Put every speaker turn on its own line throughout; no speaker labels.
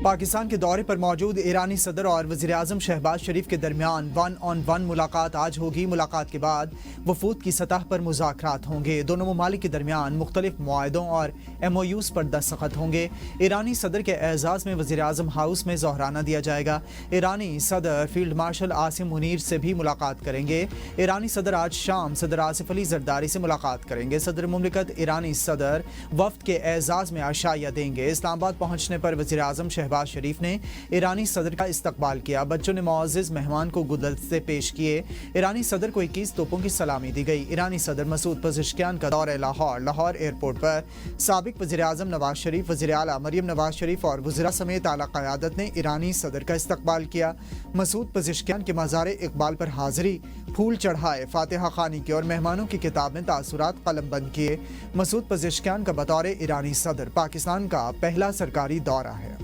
पाकिस्तान के दौरे पर मौजूद ईरानी सदर और वज़ीर-ए-आज़म शहबाज शरीफ के दरमियान 1-on-1 मुलाकात आज होगी। मुलाकात के बाद वफूद की सतह पर मुज़ाकरात होंगे। दोनों ममालिक के दरमियान मुख्तलिफ मुआहदों और MOUs पर दस्तखत होंगे। ईरानी सदर के एजाज़ में वज़ीर-ए-आज़म हाउस में ज़ोहराना दिया जाएगा। ईरानी सदर फील्ड मार्शल आसिम मुनीर से भी मुलाकात करेंगे। ईरानी सदर आज शाम सदर आसिफ अली जरदारी से मुलाकात करेंगे। सदर मुमलिकत ईरानी सदर वफ्द के एजाज़ में आशाइया देंगे। इस्लामाबाद पहुँचने पर वज़ीर-ए-आज़म शहबाज शरीफ ने ईरानी सदर का इस्तकबाल किया। बच्चों ने मुअज़्ज़िज़ मेहमान को गुलदस्ते पेश किए। ईरानी सदर को 21 तोपों की सलामी दी गई। ईरानी सदर मसूद पज़ेश्कियान का दौरा लाहौर एयरपोर्ट पर साबिक वज़ीर-ए-आज़म नवाज शरीफ, वज़ीर आला मरियम नवाज शरीफ और वज़रा समेत आला क़यादत ने ईरानी सदर का इस्तकबाल किया। मसूद पज़ेश्कियान के मज़ार इकबाल पर हाज़री, फूल चढ़ाए, फातिहा ख़ानी की और मेहमानों की किताब में तासुरात कलमबंद किए। मसूद पज़ेश्कियान का बतौर ईरानी सदर पाकिस्तान का पहला सरकारी दौरा है।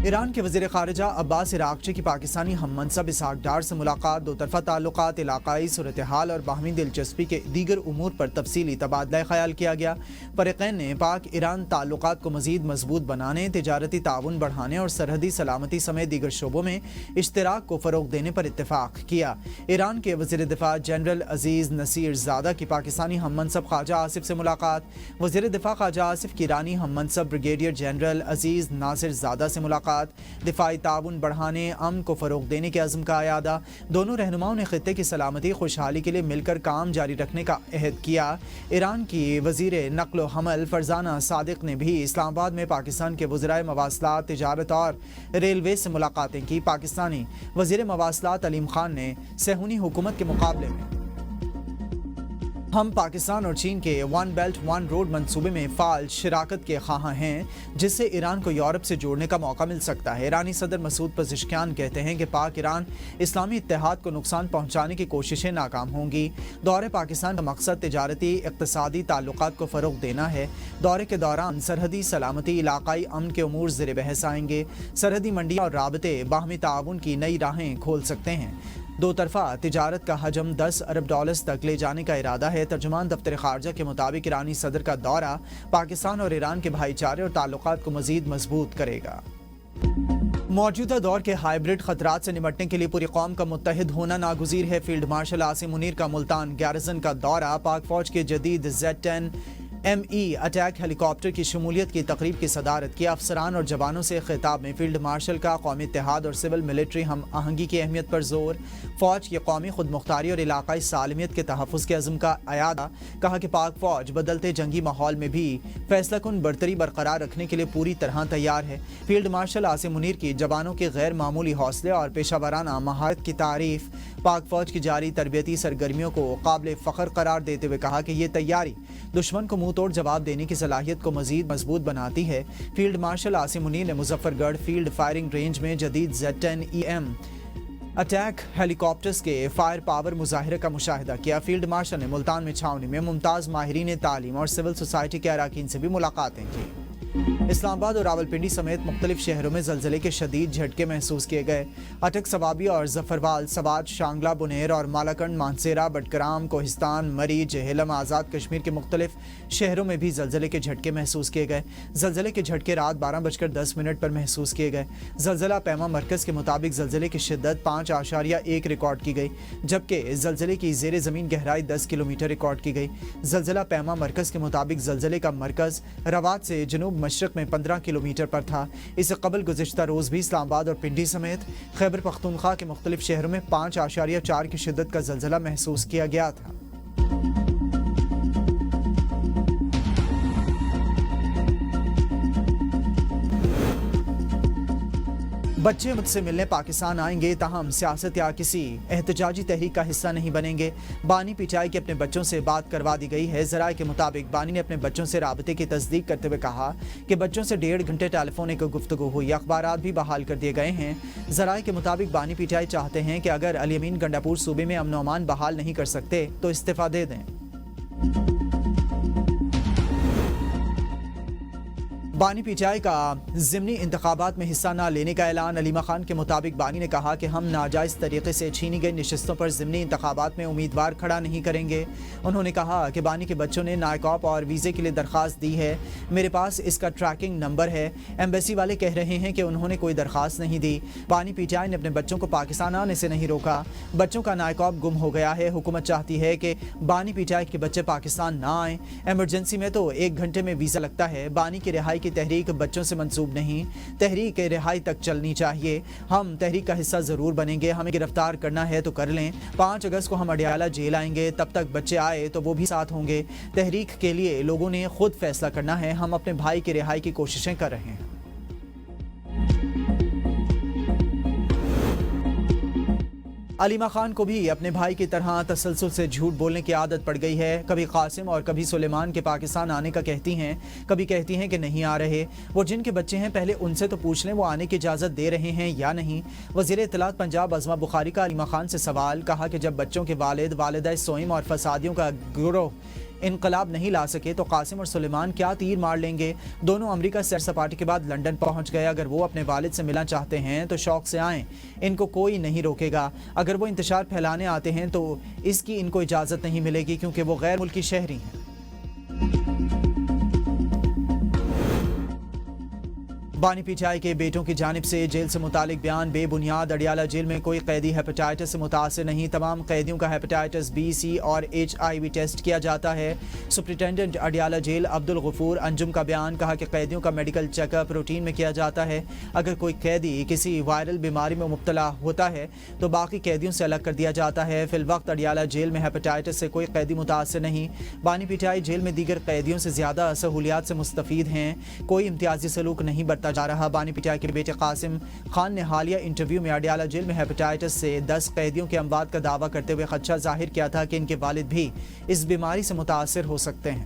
ईरान के वज़ीर ख़ारिजा अब्बास इराक़ची की पाकिस्तानी हम मनसब इसहाक़ डार से मुलाकात। दो तरफ़ा ताल्लुक़ात, इलाक़ाई सूरत हाल और बाहमी दिलचस्पी के दीगर उमूर पर तफसीली तबादला ख़याल किया गया। फ़रीक़ैन ने पाक ईरान ताल्लुक़ात को मज़ीद मजबूत बनाने, तिजारती ताउन बढ़ाने और सरहदी सलामती समेत दीगर शोबों में इश्तिराक को फ़रोग़ देने पर इत्तेफ़ाक़ किया। ईरान के वज़ीर दिफ़ा जनरल अज़ीज़ नसीर ज़ादा की पाकिस्तानी हम मनसब ख्वाजा आसिफ से मुलाकात। वज़ीर दिफ़ा ख्वाजा आसिफ की ईरानी हम मनसब ब्रिगेडियर जनरल अज़ीज़ नासिर ज़ादा से मुलाकात। दिफाई ताउन बढ़ाने, अमन को फ़रोग़ देने के अज़्म का अयादा। दोनों रहनुमाओं ने ख़ित्ते की सलामती खुशहाली के लिए मिलकर काम जारी रखने का अहद किया। ईरान की वज़ीर नक़्ल हमल फ़रज़ाना सादिक़ ने भी इस्लामाबाद में पाकिस्तान के वज़राए मवासलात, तिजारत और रेलवे से मुलाकातें की। पाकिस्तानी वज़ीर मवासलात अलीम ख़ान ने सेहूनी हुकूमत के मुकाबले में हम पाकिस्तान और चीन के वन बेल्ट वन रोड मंसूबे में फ़ाल शिराकत के ख़्वाह हैं, जिससे ईरान को यूरोप से जोड़ने का मौका मिल सकता है। ईरानी सदर मसूद पज़ेश्कियान कहते हैं कि पाक ईरान इस्लामी इत्तेहाद को नुकसान पहुँचाने की कोशिशें नाकाम होंगी। दौरे पाकिस्तान का मकसद तिजारती इक़्तिसादी ताल्लुक़ात को फ़रोग़ देना है। दौरे के दौरान सरहदी सलामती, इलाक़ाई अमन के उमूर ज़ेर बहस आएंगे। सरहदी मंडियाँ और राबते बाहमी ताउन की नई राहें खोल सकते हैं। दो तरफा तिजारत का हजम 10 अरब डॉलर्स तक ले जाने का इरादा है। तर्जुमान दफ्तर ख़ारजा के मुताबिक ईरानी सदर का दौरा पाकिस्तान और ईरान के भाईचारे और ताल्लुकात को मज़ीद मजबूत करेगा। मौजूदा दौर के हाइब्रिड खतरात से निपटने के लिए पूरी कौम का मुत्तहिद होना नागुज़ीर है। फील्ड मार्शल आसिम मुनीर का मुल्तान गैरिसन का दौरा, पाक फ़ौज के जदीद Z-10 ME अटैक हेलीकॉप्टर की शमूलियत की तकरीब की सदारत की। अफसरान और जवानों से खिताब में फील्ड मार्शल का कौमी इत्तेहाद और सिविल मिलिट्री हम आहंगी की अहमियत पर जोर। फ़ौज की कौमी खुद मुख्तारी और इलाकाई सालमियत के तहफ़्फ़ुज़ के अज़्म का अयादा। कहा कि पाक फ़ौज बदलते जंगी माहौल में भी फैसला कुन बरतरी बरकरार रखने के लिए पूरी तरह तैयार है। फील्ड मार्शल आसिम मुनीर की जवानों के गैर मामूली हौसले और पेशावराना महारत की तारीफ़, पाक फ़ौज की जारी तरबियती सरगर्मियों को काबिल फ़ख्र करार देते हुए कहा कि ये तैयारी दुश्मन को मुँह तोड़ जवाब देने की सलाहियत को मज़ीद मजबूत बनाती है। फील्ड मार्शल आसिम मुनीर ने मुज़फ़्फ़रगढ़ फील्ड फायरिंग रेंज में जदीद Z-10 EM अटैक हेलीकॉप्टर्स के फायर पावर मुजाहिरे का मुशाहिदा किया। फील्ड मार्शल ने मुल्तान में छावनी में मुमताज़ माहिरीन तालीम और सिविल सोसाइटी के अरकान से भी मुलाकातें की। इस्लामाबाद और रावलपिंडी समेत मुख्तलिफ शहरों में ज़लज़ले के शदीद झटके महसूस किए गए। अटक, सवाबी और जफरवाल, सवात, शांगला, बुनेर और मालाकंड, मानसेरा, बटग्राम, कोहिस्तान, मरी, जेहलम, आज़ाद कश्मीर के मुख्तलिफ शहरों में भी ज़लज़ले के झटके महसूस किए गए। ज़लज़ले के झटके रात 12:10 पर महसूस किए गए। ज़लज़ला पैमा मरकज़ के मुताबिक ज़लज़ले की शिद्दत 5.1 रिकॉर्ड की गई, जबकि ज़लज़ले की ज़ेर ज़मीन गहराई 10 किलोमीटर रिकॉर्ड की गई। ज़लज़ला पैमा मरकज़ के मुताबिक ज़लज़ले का मरकज़ रवात से जनूब मशरक़ में 15 किलोमीटर पर था। इससे कबल गुज़िश्ता रोज़ भी इस्लामाबाद और पिंडी समेत खैबर पख्तूनख्वा के मुख्तलिफ शहरों में 5.4 की शिद्दत का ज़लज़ला महसूस किया गया था। बच्चे मुझसे मिलने पाकिस्तान आएंगे, ताहम सियासत या किसी एहतजाजी तहरीक का हिस्सा नहीं बनेंगे। बानी पीटीआई के अपने बच्चों से बात करवा दी गई है। ज़राए के मुताबिक बानी ने अपने बच्चों से राबते की तस्दीक करते हुए कहा कि बच्चों से 1.5 घंटे टेलीफोनिक गुफ्तगू हुई। अखबारात भी बहाल कर दिए गए हैं। ज़राए के मुताबिक बानी पीटीआई चाहते हैं कि अगर अली अमीन गंडापुर सूबे में अमन अमान बहाल नहीं कर सकते तो इस्तीफ़ा दे दें। بانی پی ٹی آئی کا ضمنی انتخابات میں حصہ نہ لینے کا اعلان۔ علیمہ خان کے مطابق بانی نے کہا کہ ہم ناجائز طریقے سے چھینی گئی نشستوں پر ضمنی انتخابات میں امیدوار کھڑا نہیں کریں گے۔ انہوں نے کہا کہ بانی کے بچوں نے نائکاپ اور ویزے کے لیے درخواست دی ہے، میرے پاس اس کا ٹریکنگ نمبر ہے۔ ایمبیسی والے کہہ رہے ہیں کہ انہوں نے کوئی درخواست نہیں دی۔ بانی پی ٹی آئی نے اپنے بچوں کو پاکستان آنے سے نہیں روکا۔ بچوں کا نائکاپ گم ہو گیا ہے، حکومت چاہتی ہے کہ بانی پی ٹی آئی کے بچے پاکستان نہ آئیں۔ ایمرجنسی میں تو 1 گھنٹے میں ویزا لگتا ہے۔ بانی کی رہائی کی تحریک بچوں سے منسوب نہیں، تحریک رہائی تک چلنی چاہیے۔ ہم تحریک کا حصہ ضرور بنیں گے، ہمیں گرفتار کرنا ہے تو کر لیں۔ 5 اگست کو ہم اڈیالہ جیل آئیں گے، تب تک بچے آئے تو وہ بھی ساتھ ہوں گے۔ تحریک کے لیے لوگوں نے خود فیصلہ کرنا ہے، ہم اپنے بھائی کی رہائی کی کوششیں کر رہے ہیں۔ علیمہ خان کو بھی اپنے بھائی کی طرح تسلسل سے جھوٹ بولنے کی عادت پڑ گئی ہے۔ کبھی قاسم اور کبھی سلیمان کے پاکستان آنے کا کہتی ہیں، کبھی کہتی ہیں کہ نہیں آ رہے۔ وہ جن کے بچے ہیں پہلے ان سے تو پوچھ لیں وہ آنے کی اجازت دے رہے ہیں یا نہیں۔ وزیر اطلاعات پنجاب عظمہ بخاری کا علیمہ خان سے سوال، کہا کہ جب بچوں کے والد والدہ سوئم اور فسادیوں کا گروہ انقلاب نہیں لا سکے تو قاسم اور سلیمان کیا تیر مار لیں گے؟ دونوں امریکہ سیر سپاٹی کے بعد لندن پہنچ گئے۔ اگر وہ اپنے والد سے ملنا چاہتے ہیں تو شوق سے آئیں، ان کو کوئی نہیں روکے گا۔ اگر وہ انتشار پھیلانے آتے ہیں تو اس کی ان کو اجازت نہیں ملے گی کیونکہ وہ غیر ملکی شہری ہیں۔ بانی پی ٹی آئی کے بیٹوں کی جانب سے جیل سے متعلق بیان بے بنیاد۔ اڈیالہ جیل میں کوئی قیدی ہیپاٹائٹس سے متاثر نہیں، تمام قیدیوں کا ہیپاٹائٹس بی، سی اور HIV ٹیسٹ کیا جاتا ہے۔ سپرنٹینڈنٹ اڈیالہ جیل عبدالغفور انجم کا بیان، کہا کہ قیدیوں کا میڈیکل چیک اپ روٹین میں کیا جاتا ہے۔ اگر کوئی قیدی کسی وائرل بیماری میں مبتلا ہوتا ہے تو باقی قیدیوں سے الگ کر دیا جاتا ہے۔ فی الوقت اڈیالہ جیل میں ہیپاٹائٹس سے کوئی قیدی متاثر نہیں۔ بانی پی ٹی آئی جیل میں دیگر قیدیوں سے زیادہ سہولیات سے مستفید ہیں، کوئی امتیازی سلوک نہیں برتا جا رہا۔ بانی پی ٹی آئی کے بیٹے قاسم خان نے حالیہ انٹرویو میں اڈیالہ جیل میں ہیپاٹائٹس سے 10 قیدیوں کے اموات کا دعویٰ کرتے ہوئے خدشہ ظاہر کیا تھا کہ ان کے والد بھی اس بیماری سے متاثر ہو سکتے ہیں۔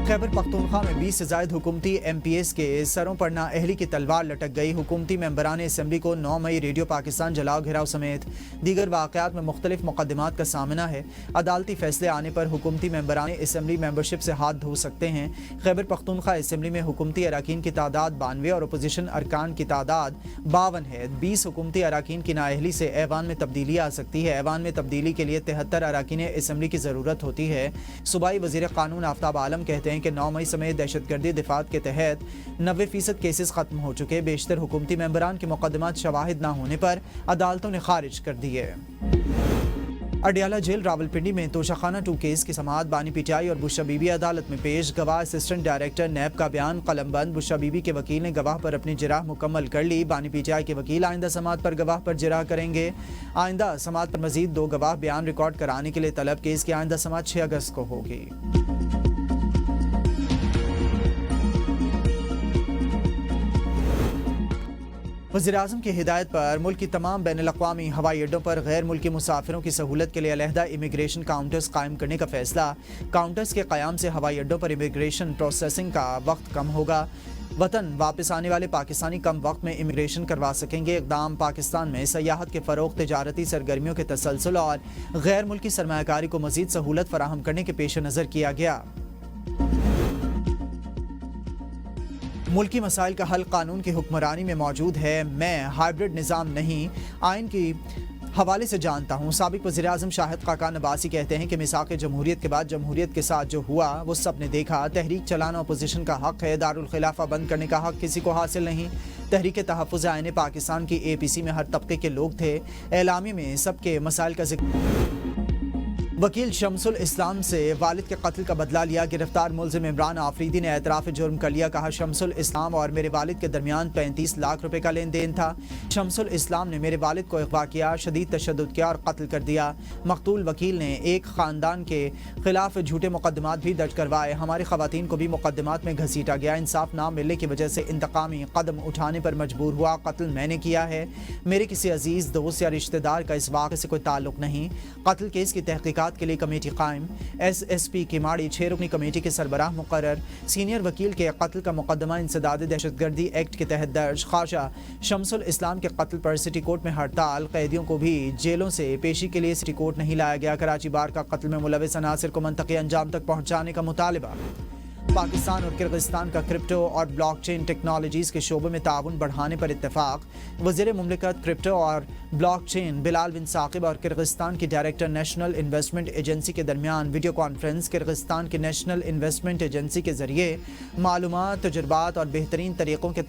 خیبر پختونخوا میں 20 سے زائد حکومتی MPs کے سروں پر نااہلی کی تلوار لٹک گئی۔ حکومتی ممبران اسمبلی کو 9 مئی ریڈیو پاکستان جلاؤ گھراؤ سمیت دیگر واقعات میں مختلف مقدمات کا سامنا ہے۔ عدالتی فیصلے آنے پر حکومتی ممبران اسمبلی ممبرشپ سے ہاتھ دھو سکتے ہیں۔ خیبر پختونخوا اسمبلی میں حکومتی اراکین کی تعداد 92 اور اپوزیشن ارکان کی تعداد 52 ہے۔ 20 حکومتی اراکین کی نااہلی سے ایوان میں تبدیلی آ سکتی ہے۔ ایوان میں تبدیلی کے لیے 73 اراکین اسمبلی کی ضرورت ہوتی ہے۔ صوبائی وزیر قانون آفتاب عالم کہتے ہیں کہ 9 مئی سمیت دہشت گردی دفاعات کے تحت 90% کیسز ختم ہو چکے۔ بیشتر حکومتی ممبران کے مقدمات شواہد نہ ہونے پر عدالتوں نے خارج کر دیے۔ اڈیالہ جیل راولپنڈی میں توشہ خانہ 2 کیس کی سماعت، بانی پی ٹی آئی اور بشرا بی بی عدالت میں پیش۔ گواہ اسسٹنٹ ڈائریکٹر نیب کا بیان قلم بند۔ بشرا بی بی کے وکیل نے گواہ پر اپنی جرح مکمل کر لی۔ بانی پی ٹی آئی کے وکیل آئندہ سماعت پر گواہ پر جرح کریں گے۔ آئندہ سماعت پر مزید 2 گواہ بیان ریکارڈ کرانے کے لیے طلب۔ کیس کی آئندہ سماعت 6 اگست کو ہوگی۔ وزیراعظم کی ہدایت پر ملک کی تمام بین الاقوامی ہوائی اڈوں پر غیر ملکی مسافروں کی سہولت کے لیے علیحدہ امیگریشن کاؤنٹرز قائم کرنے کا فیصلہ۔ کاؤنٹرز کے قیام سے ہوائی اڈوں پر امیگریشن پروسیسنگ کا وقت کم ہوگا۔ وطن واپس آنے والے پاکستانی کم وقت میں امیگریشن کروا سکیں گے۔ اقدام پاکستان میں سیاحت کے فروغ، تجارتی سرگرمیوں کے تسلسل اور غیر ملکی سرمایہ کاری کو مزید سہولت فراہم کرنے کے پیش نظر کیا گیا۔ ملکی مسائل کا حل قانون کی حکمرانی میں موجود ہے، میں ہائبرڈ نظام نہیں آئین کی حوالے سے جانتا ہوں۔ سابق وزیراعظم شاہد خاقان عباسی کہتے ہیں کہ میثاق جمہوریت کے بعد جمہوریت کے ساتھ جو ہوا وہ سب نے دیکھا۔ تحریک چلانا اپوزیشن کا حق ہے، دارالخلافہ بند کرنے کا حق کسی کو حاصل نہیں۔ تحریک تحفظ آئین پاکستان کی APC میں ہر طبقے کے لوگ تھے۔ اعلامیے میں سب کے مسائل کا ذکر۔ وکیل شمس الاسلام سے والد کے قتل کا بدلہ لیا۔ گرفتار ملزم عمران آفریدی نے اعتراف جرم کر لیا۔ کہا شمس الاسلام اور میرے والد کے درمیان 35 لاکھ روپے کا لین دین تھا۔ شمس الاسلام نے میرے والد کو اغوا کیا، شدید تشدد کیا اور قتل کر دیا۔ مقتول وکیل نے ایک خاندان کے خلاف جھوٹے مقدمات بھی درج کروائے۔ ہماری خواتین کو بھی مقدمات میں گھسیٹا گیا۔ انصاف نہ ملنے کی وجہ سے انتقامی قدم اٹھانے پر مجبور ہوا۔ قتل میں نے کیا ہے، میرے کسی عزیز دوست یا رشتہ دار کا اس واقعے سے کوئی تعلق نہیں۔ قتل کیس کی تحقیقات तफसीलात के लिए कमेटी कायम। SSP किमाड़ी 6 रुकनी कमेटी के सरबराह मुकर्रर। सीनियर वकील के कत्ल का मुकदमा इंसदाद दहशतगर्दी एक्ट के तहत दर्ज। ख्वाजा शमसुल इस्लाम के कत्ल पर सिटी कोर्ट में हड़ताल। कैदियों को भी जेलों से पेशी के लिए सिटी कोर्ट नहीं लाया गया। कराची बार का कत्ल में मुलविस अनासिर को मंतकी अंजाम तक पहुंचाने का मुतालिबा। पाकिस्तान और किर्गिस्तान का क्रिप्टो और ब्लॉकचेन टेक्नोलॉजीज़ के शोबे में ताउन बढ़ाने पर इत्तेफाक। वज़ीर मुमलिकत क्रिप्टो और ब्लॉकचेन बिलाल बिन साकिब और किर्गिस्तान की डायरेक्टर नेशनल इन्वेस्टमेंट एजेंसी के दरमियान वीडियो कॉन्फ्रेंस। किर्गिस्तान की नेशनल इन्वेस्टमेंट एजेंसी के ज़रिए मालूमात, तजुर्बात और बेहतरीन तरीक़ों के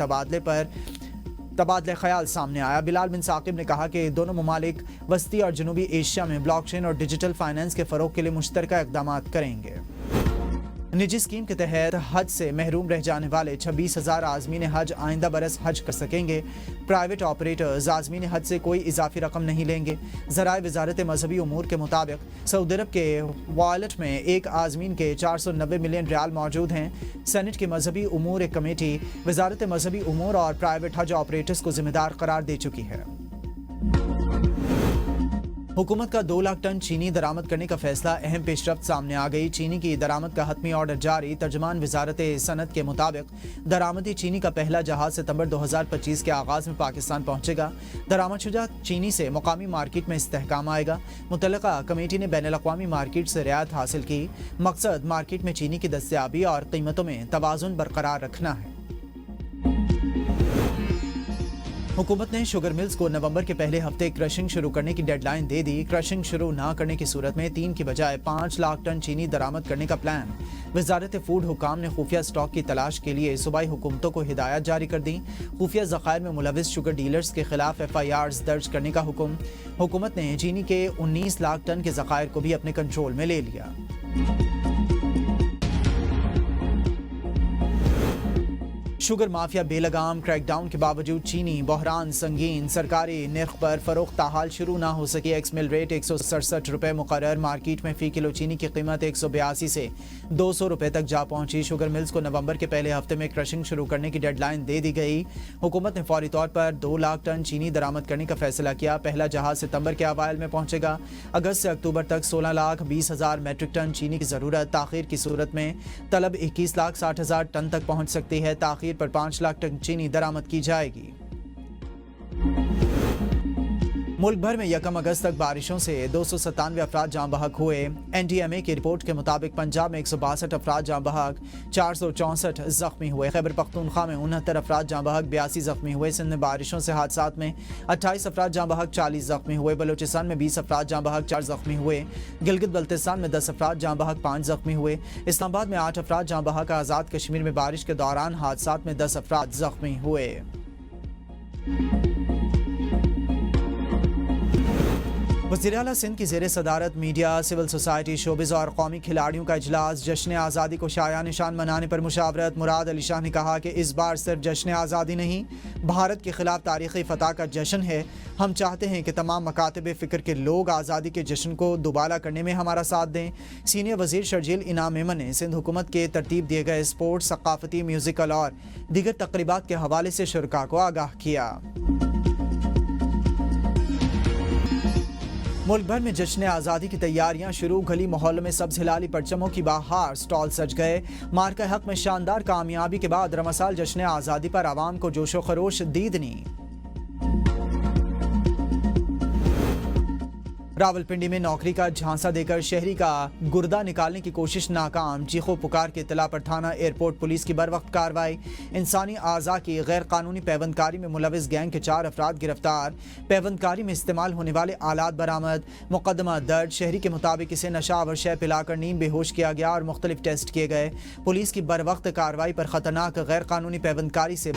तबादले ख्याल सामने आया। बिलाल बिन साकिब ने कहा कि दोनों ममालिक वस्ती और जनूबी एशिया में ब्लॉकचेन और डिजिटल फाइनेंस के फ़रोग के लिए मुश्तरका इक़दामात करेंगे। निजी स्कीम के तहत हज से महरूम रह जाने वाले 26,000 आज़मीन हज आइंदा बरस हज कर सकेंगे। प्राइवेट ऑपरेटर्स आज़मीन हज से कोई इजाफी रकम नहीं लेंगे। ज़राए वजारत मजहबी उमूर के मुताबिक सऊदी अरब के वॉलेट में एक आज़मीन के 490 मिलियन रियाल मौजूद हैं। सेनेट की मजहबी उमूर एक कमेटी वजारत मजहबी उमूर और प्राइवेट हज ऑपरेटर्स को जिम्मेदार करार दे चुकी है। हुकूमत का 2 लाख टन चीनी दरामद करने का फैसला, अहम पेशरफ्त सामने आ गई। चीनी की दरामद का हतमी ऑर्डर जारी। तर्जमान वजारत सनत के मुताबिक दरामदी चीनी का पहला जहाज सितंबर 2025 के आगाज़ में पाकिस्तान पहुंचेगा। दरामदशुदा चीनी से मुकामी मार्केट में इस्तेहकाम आएगा। मुतल्लिका कमेटी ने बैनुल अक़वामी मार्केट से रियायत हासिल की। मकसद मार्केट में चीनी की दस्तयाबी और कीमतों में तवाज़ुन बरकरार रखना है। हुकूमत ने शुगर मिल्स को नवंबर के पहले हफ्ते क्रशिंग शुरू करने की डेडलाइन दे दी। क्रशिंग शुरू ना करने की सूरत में 3 की बजाय 5 लाख टन चीनी दरामद करने का प्लान। वजारत फूड हुकाम ने खुफिया स्टॉक की तलाश के लिए सूबाई हुकूमतों को हिदायत जारी कर दी। खुफिया ज़खायर में मुलविस शुगर डीलर्स के खिलाफ FIRs दर्ज करने का हुक्म। हुकूमत ने चीनी के 19 लाख टन के ज़खायर को भी अपने कंट्रोल में ले लिया। शुगर माफिया बेलगाम क्रैकडाउन के बावजूद चीनी बहरान संगीन। सरकारी निर्ख पर फरोख्त ताहाल शुरू ना हो सकी। एक्स मिल रेट 167 रुपये मुकर्रर। मार्केट में फ़ी किलो चीनी की कीमत 182 से 200 रुपये तक जा पहुंची। शुगर मिल्स को नवंबर के पहले हफ्ते में क्रशिंग शुरू करने की डेडलाइन दे दी गई। हुकूमत ने फौरी तौर पर 2 लाख टन चीनी दरामद करने का फैसला किया। पहला जहाज सितंबर के अवाइल में पहुंचेगा। अगस्त से अक्टूबर तक 16,20,000 मेट्रिक टन चीनी की ज़रूरत। ताख़ीर की सूरत में तलब 21,60,000 टन तक पहुँच सकती है। ताख़ीर पर 5 लाख टन चीनी दरामद की जाएगी। मुल्क भर में 1 अगस्त तक बारिशों से 297 अफराद जाँ बहक हुए। NDMA की रिपोर्ट के मुताबिक पंजाब में 162 अफराद जाँ बहक, 464 जख्मी हुए। खैबर पख्तूनख्वा में 69 अफराद जाँ बहक, 82 जख्मी हुए। सिंध में बारिशों से हादसात में 28 अफराद जाँ बहक, 40 जख्मी हुए। बलोचिस्तान में 20 अफराद जाँ बहक, 4 जख्मी हुए। गिलगित बल्तिस्तान में 10 अफराद जाँ बहक, 5 जख्मी हुए। इस्लामाबाद में 8 अफराद जाँ बहक। आज़ाद कश्मीर में बारिश के दौरान हादसात में 10 अफराद जख्मी हुए। वज़ीर आला सिंध की ज़ेर सदारत मीडिया, सिविल सोसाइटी, शोबिज़ और कौमी खिलाड़ियों का इजलास। जश्न आज़ादी को शाया निशान मनाने पर मुशावरत। मुराद अली शाह ने कहा कि इस बार सिर्फ जश्न आज़ादी नहीं, भारत के खिलाफ तारीख़ी फ़तह का जश्न है। हम चाहते हैं कि तमाम मकातब फ़िक्र के लोग आज़ादी के जश्न को दुबाला करने में हमारा साथ दें। सीनियर वज़ीर शर्जील इनाम मेमन ने सिंध हुकूमत के तरतीब दिए गए स्पोर्ट्स, सक़ाफ़ती, म्यूज़िकल और दीगर तक़रीबात के हवाले से शुरका को आगाह किया। मुल्क भर में जश्न आज़ादी की तैयारियां शुरू। गली मोहल्लों में सब्ज़ हिलाली परचमों की बाहर स्टॉल सज गए। मार्का हक में शानदार कामयाबी के बाद रमसाल जश्न आज़ादी पर आवाम को जोशो खरोश दीदनी। रावलपिंडी में नौकरी का झांसा देकर शहरी का गुर्दा निकालने की कोशिश नाकाम। चीखो पुकार के इत्तला पर थाना एयरपोर्ट पुलिस की बरवक्त कार्रवाई। इंसानी आज़ा की गैर कानूनी पैवंदकारी में मुलविस गैंग के 4 अफराद गिरफ्तार। पैवंदकारी में इस्तेमाल होने वाले आलात बरामद। मुकदमा दर्ज। शहरी के मुताबिक इसे नशावर शय पिलाकर नींद बेहोश किया गया और मुख्तलिफ टेस्ट किए गए। पुलिस की बरवक्त कार्रवाई पर खतरनाक गैर कानूनी पैवंदकारी से